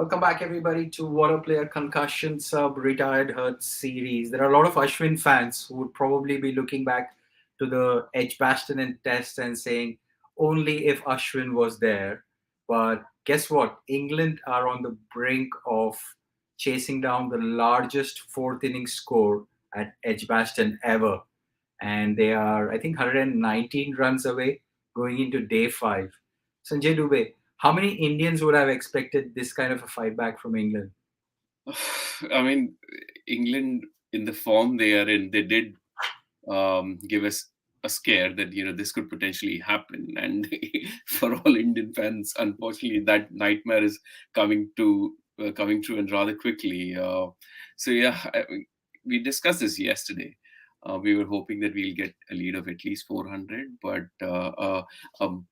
Welcome back, everybody, to Waadaplaya Concussion Sub Retired Hurt series. There are a lot of Ashwin fans who would probably be looking back to the Edgbaston and Test and saying, only if Ashwin was there. But guess what? England are on the brink of chasing down the largest fourth inning score at Edgbaston ever. And they are, I think, 119 runs away going into day five. Sanjay Dubey, how many Indians would have expected this kind of a fight back from England? I mean, England in the form they are in, they did give us a scare that this could potentially happen, and for all Indian fans, unfortunately, that nightmare is coming true and rather quickly. So yeah, we discussed this yesterday. We were hoping that we'll get a lead of at least 400, but a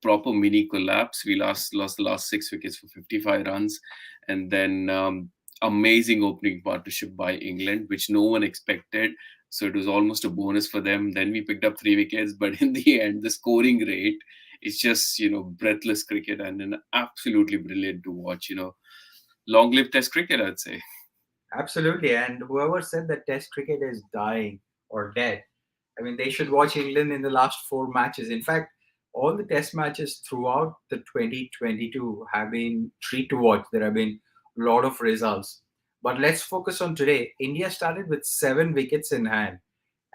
proper mini collapse. We lost the last 6 wickets for 55 runs, and then amazing opening partnership by England, which no one expected. So it was almost a bonus for them. Then we picked up 3 wickets, but in the end, the scoring rate is just breathless cricket and an absolutely brilliant to watch. Long live Test cricket, I'd say. Absolutely. And whoever said that Test cricket is dying or dead, I mean, they should watch England in the last four matches. In fact, all the Test matches throughout the 2022 have been treat to watch. There have been a lot of results. But let's focus on today. India started with 7 wickets in hand.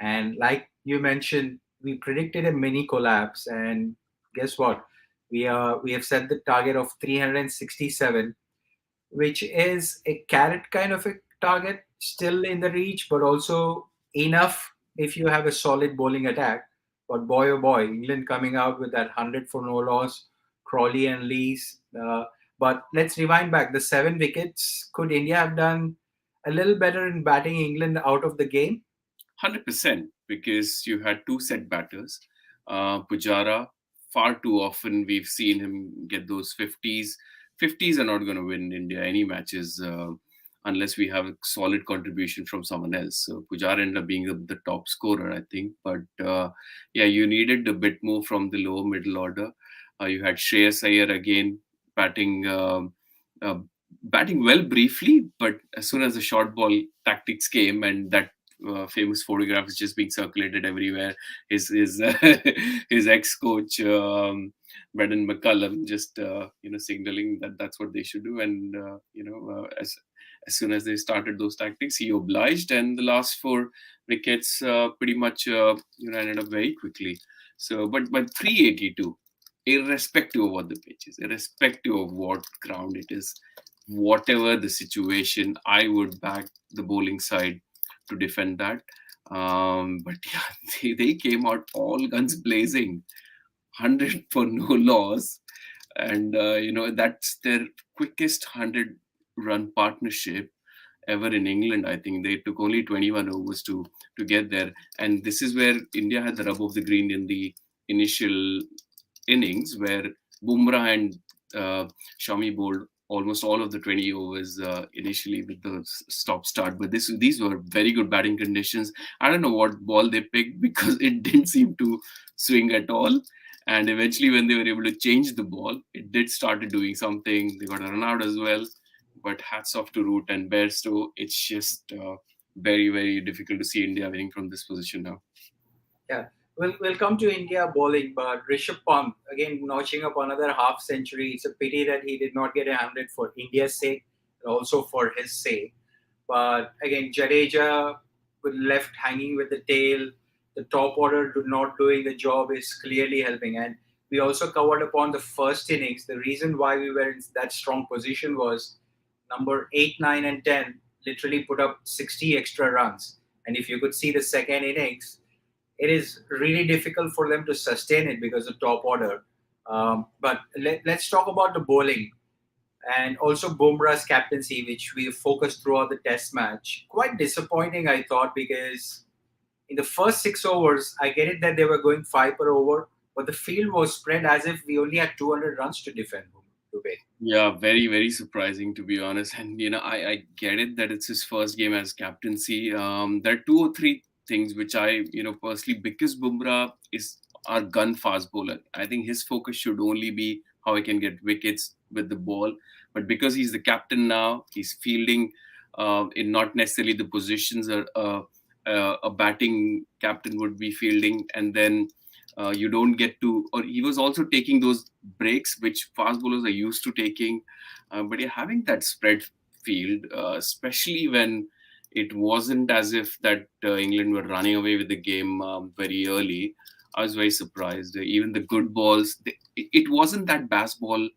And like you mentioned, we predicted a mini collapse. And guess what? We have set the target of 367, which is a carrot kind of a target, still in the reach, but also enough if you have a solid bowling attack. But boy, oh boy, England coming out with that 100 for no loss, Crawley and Lees. But let's rewind back. The 7 wickets, could India have done a little better in batting England out of the game? 100%, because you had two set batters. Pujara, far too often we've seen him get those 50s. 50s are not going to win India any matches unless we have a solid contribution from someone else. So Pujara ended up being the top scorer, I think. But yeah, you needed a bit more from the lower middle order. You had Shreyas Iyer again batting. Uh, Batting well briefly, but as soon as the short ball tactics came, and that famous photograph is just being circulated everywhere. His his ex coach Brendan McCullum just signaling that that's what they should do, and as soon as they started those tactics, he obliged, and the last 4 wickets pretty much ended up very quickly. So, but 382, irrespective of what the pitch is, irrespective of what ground it is, whatever the situation, I would back the bowling side to defend that. But yeah, they came out all guns blazing, 100 for no loss, and that's their quickest 100-run partnership ever in England. I think they took only 21 overs to get there, and this is where India had the rub of the green in the initial innings, where Bumrah and Shami bowled almost all of the 20 overs initially with the stop start. But these were very good batting conditions. I don't know what ball they picked because it didn't seem to swing at all. And eventually, when they were able to change the ball, it did start doing something. They got a run out as well. But hats off to Root and Bairstow. It's just very, very difficult to see India winning from this position now. Yeah. We'll come to India bowling, but Rishabh Pant, again, notching up another half century. It's a pity that he did not get 100 for India's sake, and also for his sake. But again, Jadeja with left hanging with the tail, the top order not doing the job is clearly helping. And we also covered upon the first innings. The reason why we were in that strong position was number 8, 9, and 10 literally put up 60 extra runs. And if you could see the second innings, it is really difficult for them to sustain it because of top order. But let's talk about the bowling and also Bumrah's captaincy, which we focused throughout the test match. Quite disappointing, I thought, because in the first 6 overs, I get it that they were going 5 per over, but the field was spread as if we only had 200 runs to defend. Dubey. Yeah, very, very surprising to be honest. And I get it that it's his first game as captaincy. There are 2 or 3 things which I, personally, because Bumrah is our gun fast bowler, I think his focus should only be how I can get wickets with the ball. But because he's the captain now, he's fielding in not necessarily the positions a batting captain would be fielding, and then you don't get to. Or he was also taking those breaks, which fast bowlers are used to taking. But you're having that spread field, especially when it wasn't as if that England were running away with the game very early. I was very surprised. Even the good balls, it wasn't that bass ball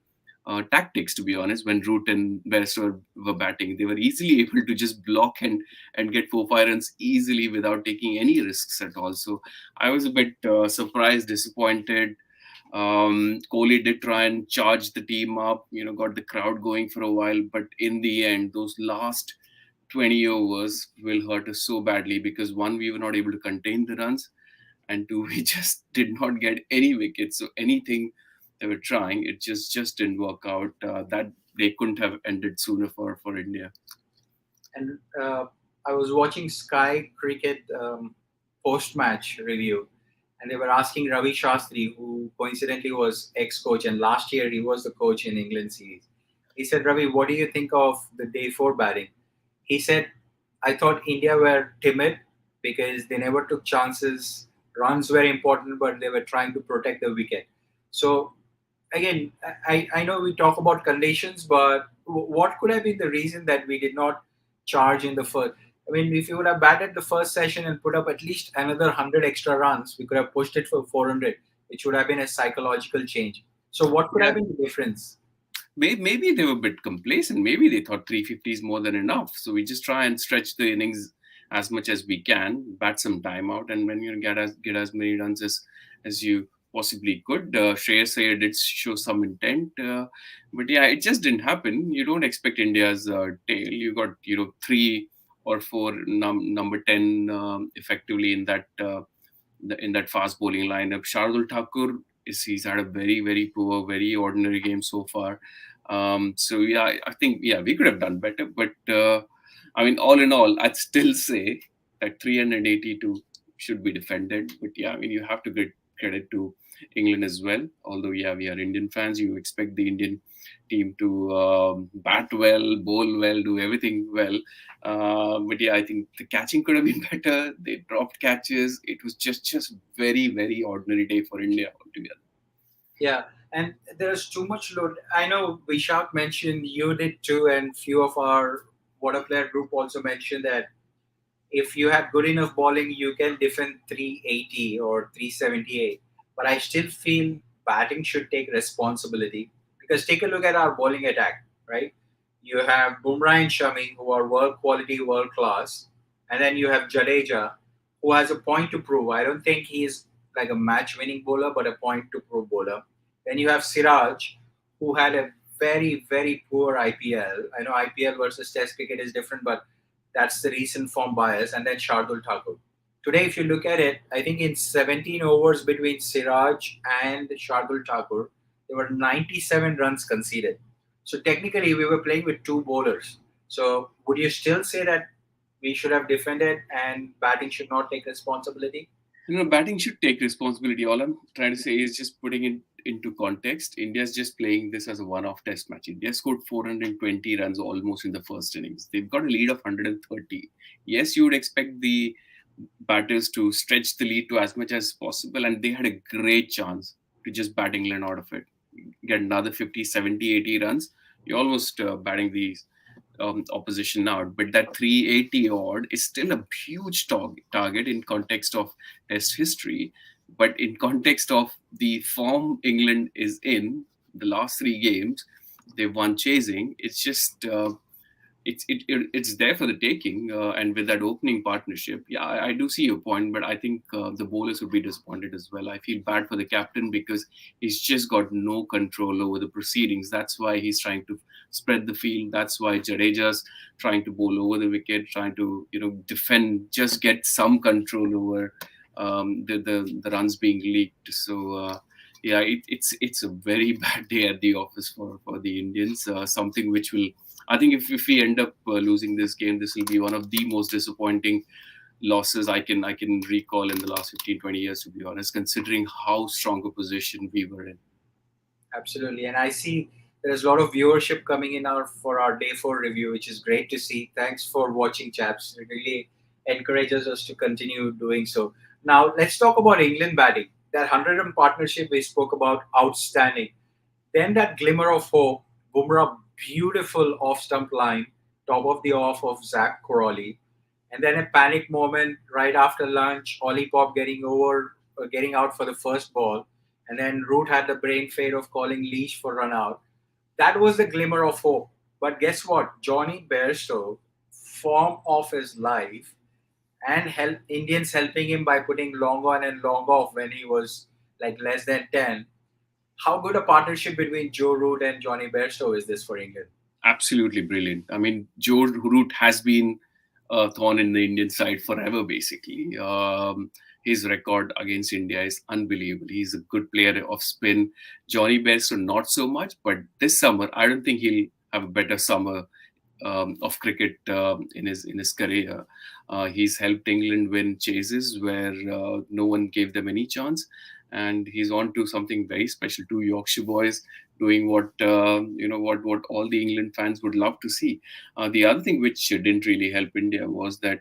tactics, to be honest. When Root and Bairstow were batting, they were easily able to just block and get 4-5 runs easily without taking any risks at all. So I was a bit surprised, disappointed. Kohli did try and charge the team up, got the crowd going for a while, but in the end, those last 20 overs will hurt us so badly because one, we were not able to contain the runs, and two, we just did not get any wickets. So anything they were trying, it just didn't work out. That they couldn't have ended sooner for India. And I was watching Sky Cricket post-match review, and they were asking Ravi Shastri, who coincidentally was ex-coach, and last year he was the coach in England series. He said, "Ravi, what do you think of the day four batting?" He said, "I thought India were timid because they never took chances. Runs were important, but they were trying to protect the wicket." So again, I know we talk about conditions, but what could have been the reason that we did not charge in the first? I mean, if you would have batted the first session and put up at least another 100 extra runs, we could have pushed it for 400, which would have been a psychological change. So, what could Yeah, have been the difference? maybe they were a bit complacent. Maybe they thought 350 is more than enough. So we just try and stretch the innings as much as we can, bat some time out, and when you get as many runs as you possibly could. Shreyas Iyer did show some intent, but yeah, it just didn't happen. You don't expect India's tail. You got three or four number 10 effectively in that fast bowling lineup. Shardul Thakur he's had a very very poor, very ordinary game so far. So yeah, I think we could have done better, but I mean, all in all, I'd still say that 382 should be defended. But yeah, I mean, you have to give credit to England as well. Although yeah, we are Indian fans, you expect the Indian team to bat well, bowl well, do everything well. But yeah, I think the catching could have been better. They dropped catches. It was just very very ordinary day for India altogether. Yeah, and there's too much load. I know Vishak mentioned, you did too, and few of our Waadaplaya group also mentioned that if you have good enough bowling, you can defend 380 or 378. But I still feel batting should take responsibility, because take a look at our bowling attack, right? You have Bumrah and Shami, who are world quality, world class, and then you have Jadeja, who has a point to prove. I don't think he's like a match winning bowler, but a point to prove bowler. Then you have Siraj, who had a very, very poor IPL. I know IPL versus Test cricket is different, but that's the recent form bias. And then Shardul Thakur. Today, if you look at it, I think in 17 overs between Siraj and Shardul Thakur, there were 97 runs conceded. So technically, we were playing with two bowlers. So would you still say that we should have defended and batting should not take responsibility? Batting should take responsibility. All I'm trying to say is just putting it into context. India's just playing this as a one-off test match. India scored 420 runs almost in the first innings. They've got a lead of 130. Yes, you would expect the batters to stretch the lead to as much as possible, and they had a great chance to just bat England out of it. Get another 50, 70, 80 runs. You're almost batting the opposition out. But that 380 odd is still a huge target in context of Test history. But in context of the form England is in, the last three games, they've won chasing. It's just it's there for the taking, and with that opening partnership, yeah, I do see your point, but I think the bowlers would be disappointed as well. I feel bad for the captain because he's just got no control over the proceedings. That's why he's trying to spread the field. That's why Jadeja's trying to bowl over the wicket, trying to defend, just get some control over the runs being leaked. So yeah, it's a very bad day at the office for the Indians. Something which will, I think, if we end up losing this game, this will be one of the most disappointing losses I can recall in the last 15, 20 years, to be honest, considering how strong a position we were in. Absolutely. And I see There's a lot of viewership coming in for our day four review, which is great to see. Thanks for watching, chaps. It really encourages us to continue doing so. Now let's talk about England batting. That 100 run partnership we spoke about, outstanding. Then that glimmer of hope, Bumrah, beautiful off stump line, top of the off of Zak Crawley, and then a panic moment right after lunch. Ollie Pop getting out for the first ball, and then Root had the brain fade of calling Leash for run out. That was the glimmer of hope. But guess what? Jonny Bairstow, form of his life, and Indians helping him by putting long on and long off when he was like less than 10. How good a partnership between Joe Root and Jonny Bairstow is this for England? Absolutely brilliant. I mean, Joe Root has been a thorn in the Indian side forever, basically. His record against India is unbelievable. He's a good player of spin. Jonny Bairstow, not so much, but this summer, I don't think he'll have a better summer of cricket in his career. He's helped England win chases where no one gave them any chance, and he's on to something very special. Two Yorkshire boys doing what all the England fans would love to see. The other thing which didn't really help India was that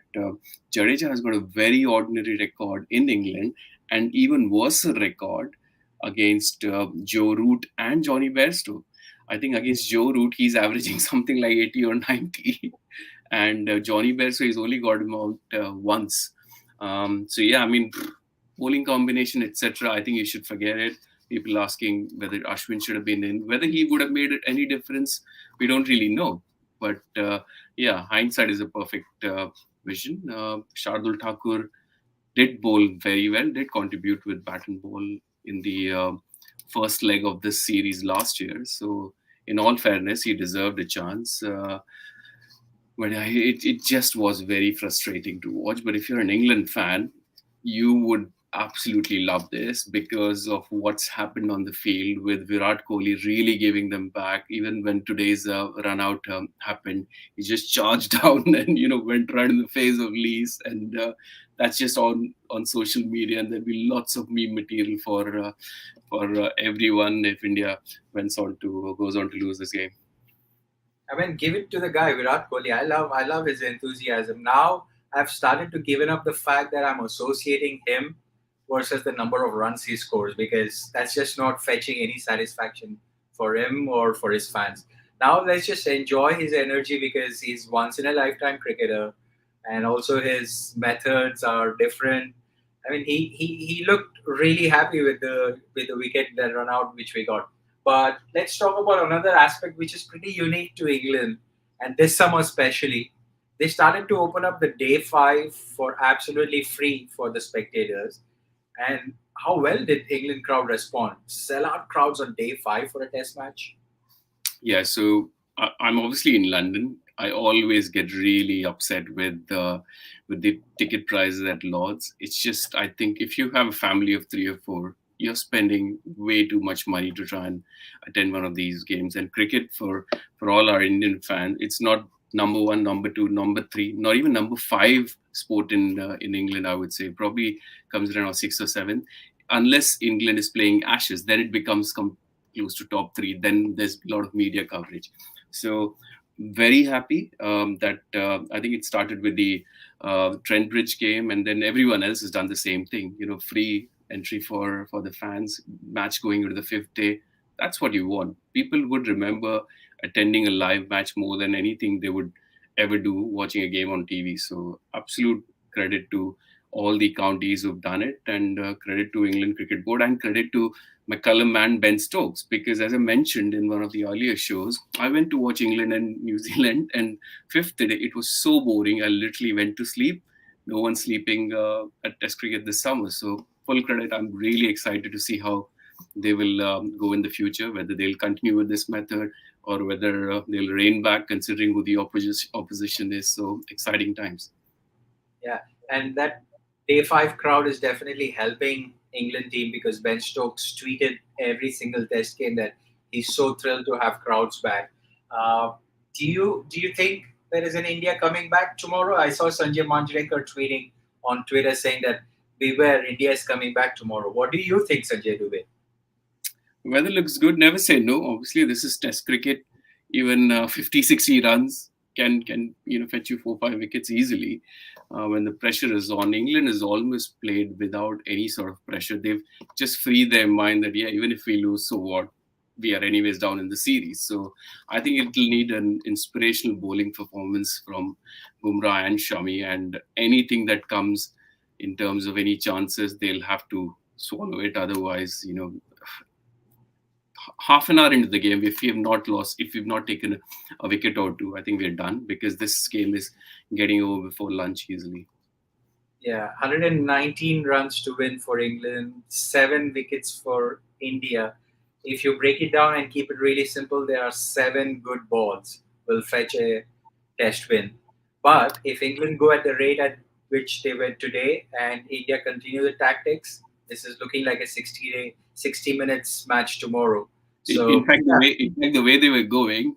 Jadeja has got a very ordinary record in England, and even worse record against Joe Root and Jonny Bairstow. I think against Joe Root, he's averaging something like 80 or 90. And Jonny Bairstow, he's only got him out once. So, yeah, I mean, bowling combination, etc., I think you should forget it. People asking whether Ashwin should have been in. Whether he would have made any difference, we don't really know. But, yeah, hindsight is a perfect vision. Shardul Thakur did bowl very well, did contribute with bat and ball in the first leg of this series last year. So, in all fairness, he deserved a chance. But it just was very frustrating to watch. But if you're an England fan, you would absolutely love this because of what's happened on the field with Virat Kohli really giving them back. Even when today's run out happened, he just charged down and went right in the face of Lees, and that's just on social media, and there'll be lots of meme material for everyone if India goes on to lose this game. I mean, give it to the guy Virat Kohli. I love his enthusiasm. Now I've started to given up the fact that I'm associating him versus the number of runs he scores because that's just not fetching any satisfaction for him or for his fans. Now let's just enjoy his energy because he's once in a lifetime cricketer, and also his methods are different. I mean, he looked really happy with the wicket that run out which we got. But let's talk about another aspect which is pretty unique to England, and this summer especially. They started to open up the day five for absolutely free for the spectators. And how well did England crowd respond? Sell out crowds on day five for a test match? Yeah, so I'm obviously in London. I always get really upset with the ticket prices at Lords. It's just, I think if you have a family of 3 or 4, you're spending way too much money to try and attend one of these games. And cricket for all our Indian fans, it's not number one, number two, number three, not even number five sport in England. I would say probably comes around 6 or 7, unless England is playing Ashes. Then it becomes close to top 3. Then there's a lot of media coverage. So very happy that I think it started with the Trent Bridge game, and then everyone else has done the same thing. Free entry for the fans, match going into the 5th day. That's what you want. People would remember attending a live match more than anything they would ever do watching a game on TV. So absolute credit to all the counties who've done it, and credit to England Cricket Board, and credit to McCullum and Ben Stokes, because as I mentioned in one of the earlier shows, I went to watch England and New Zealand, and 5th day it was so boring I literally went to sleep. No one's sleeping at Test cricket this summer. So full credit. I'm really excited to see how they will go in the future, whether they'll continue with this method or whether they'll rein back considering who the opposition is. So exciting times. Yeah, and that day five crowd is definitely helping England team because Ben Stokes tweeted every single test game that he's so thrilled to have crowds back. Uh, do you think there is an India coming back tomorrow? I saw Sanjay Manjrekar tweeting on Twitter saying that beware, India is coming back tomorrow. What do you think, Sanjay Dubey? Weather looks good. Never say no. Obviously, this is Test cricket. Even 50, 60 runs can fetch you 4, 5 wickets easily when the pressure is on. England has almost played without any sort of pressure. They've just freed their mind that yeah, even if we lose, so what? We are anyways down in the series. So I think it'll need an inspirational bowling performance from Bumrah and Shami, and anything that comes in terms of any chances, they'll have to swallow it. Otherwise, half an hour into the game, if we have not lost, if we've not taken a wicket or two, I think we're done because this game is getting over before lunch easily. Yeah, 119 runs to win for England, 7 wickets for India. If you break it down and keep it really simple, there are 7 good balls will fetch a test win. But if England go at the rate at which they went today and India continue the tactics, this is looking like a 60 minutes match tomorrow. In So fact, the way they were going,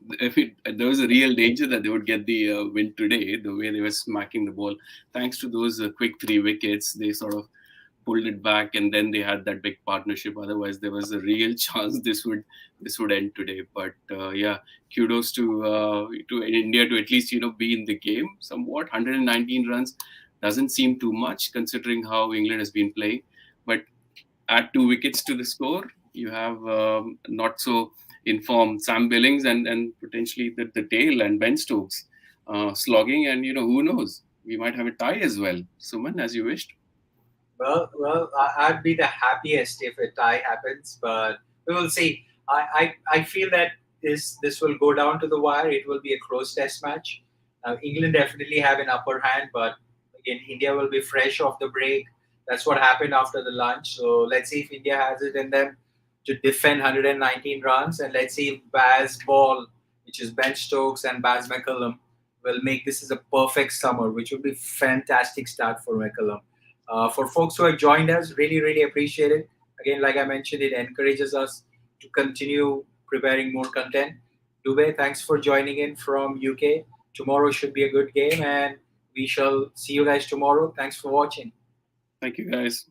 there was a real danger that they would get the win today. The way they were smacking the ball, thanks to those quick 3 wickets, they sort of pulled it back, and then they had that big partnership. Otherwise, there was a real chance this would end today. But yeah, kudos to India to at least be in the game somewhat. 119 runs doesn't seem too much considering how England has been playing, but add 2 wickets to the score, you have not so informed Sam Billings and potentially the tail and Ben Stokes slogging, and who knows, we might have a tie as well. Suman, as you wished. I'd be the happiest if a tie happens, but we will see. I feel that this will go down to the wire. It will be a close test match. England definitely have an upper hand, but again, India will be fresh off the break. That's what happened after the lunch. So let's see if India has it in them to defend 119 runs, and let's see if Baz Ball, which is Ben Stokes and Baz McCullum, will make this as a perfect summer, which would be fantastic start for McCullum. For folks who have joined us, really, really appreciate it. Again, like I mentioned, it encourages us to continue preparing more content. Dubey, thanks for joining in from UK. Tomorrow should be a good game, and we shall see you guys tomorrow. Thanks for watching. Thank you, guys.